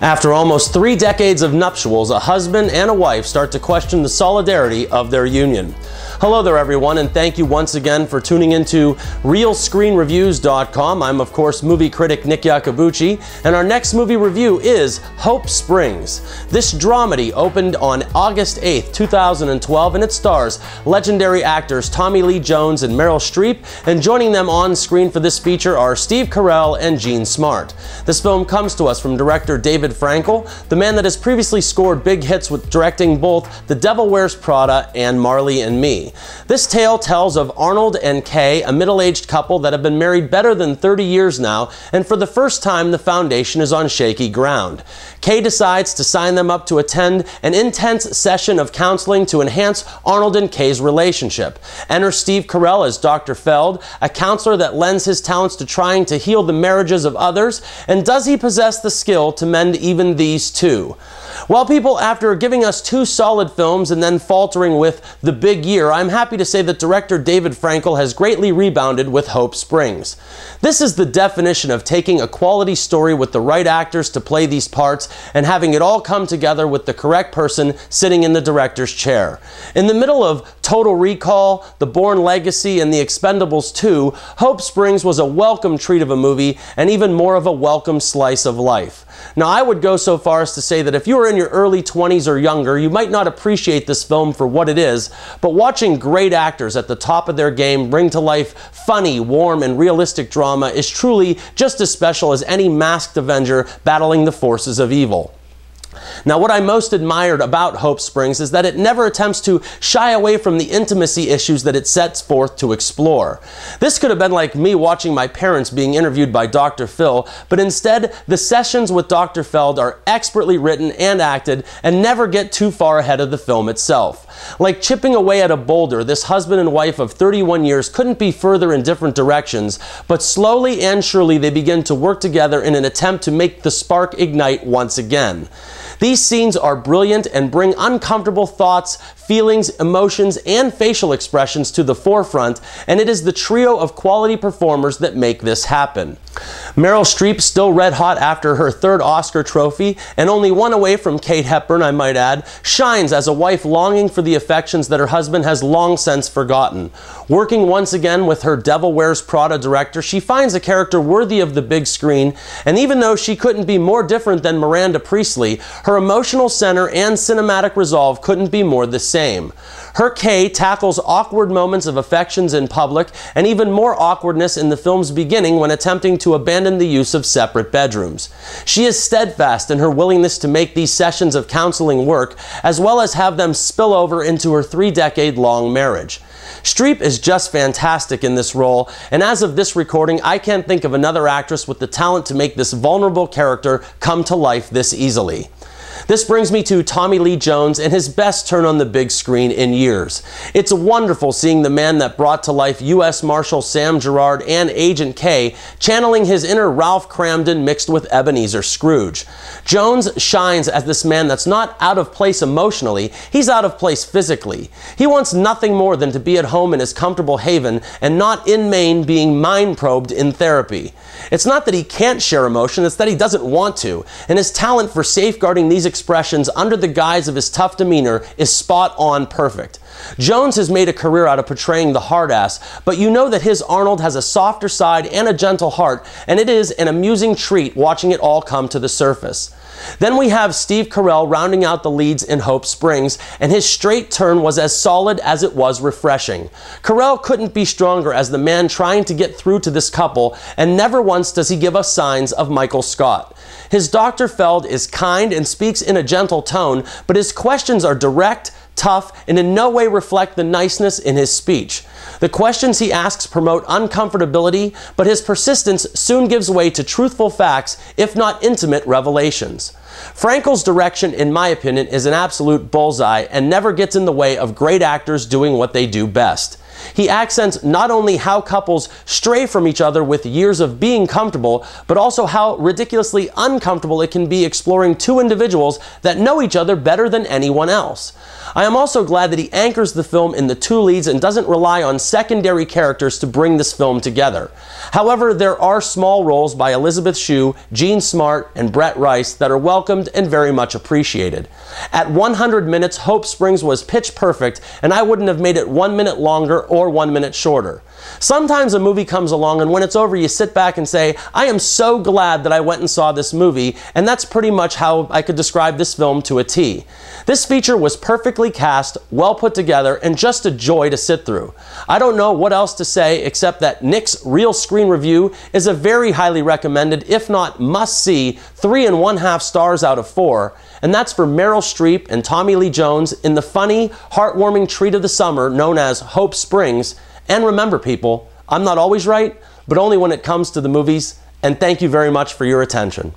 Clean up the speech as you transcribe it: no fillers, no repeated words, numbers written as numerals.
After almost 3 decades of nuptials, a husband and a wife start to question the solidarity of their union. Hello there everyone, and thank you once again for tuning into RealScreenReviews.com. I'm of course movie critic Nick Iacobucci, and our next movie review is Hope Springs. This dramedy opened on August 8th, 2012, and it stars legendary actors Tommy Lee Jones and Meryl Streep, and joining them on screen for this feature are Steve Carell and Jean Smart. This film comes to us from director David Frankel, the man that has previously scored big hits with directing both The Devil Wears Prada and Marley and Me. This tale tells of Arnold and Kay, a middle-aged couple that have been married better than 30 years now, and for the first time the foundation is on shaky ground. Kay decides to sign them up to attend an intense session of counseling to enhance Arnold and Kay's relationship. Enter Steve Carell as Dr. Feld, a counselor that lends his talents to trying to heal the marriages of others, and does he possess the skill to mend even these two? Well, people, after giving us 2 solid films and then faltering with The Big Year, I'm happy to say that director David Frankel has greatly rebounded with Hope Springs. This is the definition of taking a quality story with the right actors to play these parts and having it all come together with the correct person sitting in the director's chair. In the middle of Total Recall, The Bourne Legacy, and The Expendables 2, Hope Springs was a welcome treat of a movie and even more of a welcome slice of life. Now, I would go so far as to say that if you are in your early 20s or younger, you might not appreciate this film for what it is, but watching great actors at the top of their game bring to life funny, warm, and realistic drama is truly just as special as any masked Avenger battling the forces of evil. Now, what I most admired about Hope Springs is that it never attempts to shy away from the intimacy issues that it sets forth to explore. This could have been like me watching my parents being interviewed by Dr. Phil, but instead, the sessions with Dr. Feld are expertly written and acted and never get too far ahead of the film itself. Like chipping away at a boulder, this husband and wife of 31 years couldn't be further in different directions, but slowly and surely they begin to work together in an attempt to make the spark ignite once again. These scenes are brilliant and bring uncomfortable thoughts, feelings, emotions, and facial expressions to the forefront, and it is the trio of quality performers that make this happen. Meryl Streep, still red hot after her 3rd Oscar trophy, and only 1 away from Kate Hepburn, I might add, shines as a wife longing for the affections that her husband has long since forgotten. Working once again with her Devil Wears Prada director, she finds a character worthy of the big screen, and even though she couldn't be more different than Miranda Priestley, her emotional center and cinematic resolve couldn't be more the same. Her Kay tackles awkward moments of affections in public and even more awkwardness in the film's beginning when attempting to abandon the use of separate bedrooms. She is steadfast in her willingness to make these sessions of counseling work, as well as have them spill over into her 3-decade-long marriage. Streep is just fantastic in this role, and as of this recording, I can't think of another actress with the talent to make this vulnerable character come to life this easily. This brings me to Tommy Lee Jones and his best turn on the big screen in years. It's wonderful seeing the man that brought to life U.S. Marshal Sam Gerard and Agent K channeling his inner Ralph Cramden mixed with Ebenezer Scrooge. Jones shines as this man that's not out of place emotionally, he's out of place physically. He wants nothing more than to be at home in his comfortable haven and not in Maine being mind probed in therapy. It's not that he can't share emotion, it's that he doesn't want to, and his talent for safeguarding these expressions under the guise of his tough demeanor is spot on perfect. Jones has made a career out of portraying the hard ass, but you know that his Arnold has a softer side and a gentle heart, and it is an amusing treat watching it all come to the surface. Then we have Steve Carell rounding out the leads in Hope Springs, and his straight turn was as solid as it was refreshing. Carell couldn't be stronger as the man trying to get through to this couple, and never once does he give us signs of Michael Scott. His Dr. Feld is kind and speaks in a gentle tone, but his questions are direct, tough, and in no way reflect the niceness in his speech. The questions he asks promote uncomfortability, but his persistence soon gives way to truthful facts, if not intimate revelations. Frankel's direction, in my opinion, is an absolute bullseye and never gets in the way of great actors doing what they do best. He accents not only how couples stray from each other with years of being comfortable, but also how ridiculously uncomfortable it can be exploring two individuals that know each other better than anyone else. I am also glad that he anchors the film in the two leads and doesn't rely on secondary characters to bring this film together. However, there are small roles by Elizabeth Shue, Jean Smart, and Brett Rice that are welcomed and very much appreciated. At 100 minutes, Hope Springs was pitch perfect, and I wouldn't have made it 1 minute longer or 1 minute shorter. Sometimes a movie comes along and when it's over you sit back and say, I am so glad that I went and saw this movie, and that's pretty much how I could describe this film to a T. This feature was perfectly cast, well put together, and just a joy to sit through. I don't know what else to say except that Nick's Real Screen Review is a very highly recommended, if not must-see, 3.5 stars out of 4, and that's for Meryl Streep and Tommy Lee Jones in the funny, heartwarming treat of the summer known as Hope Springs. And remember, people, I'm not always right, but only when it comes to the movies, and thank you very much for your attention.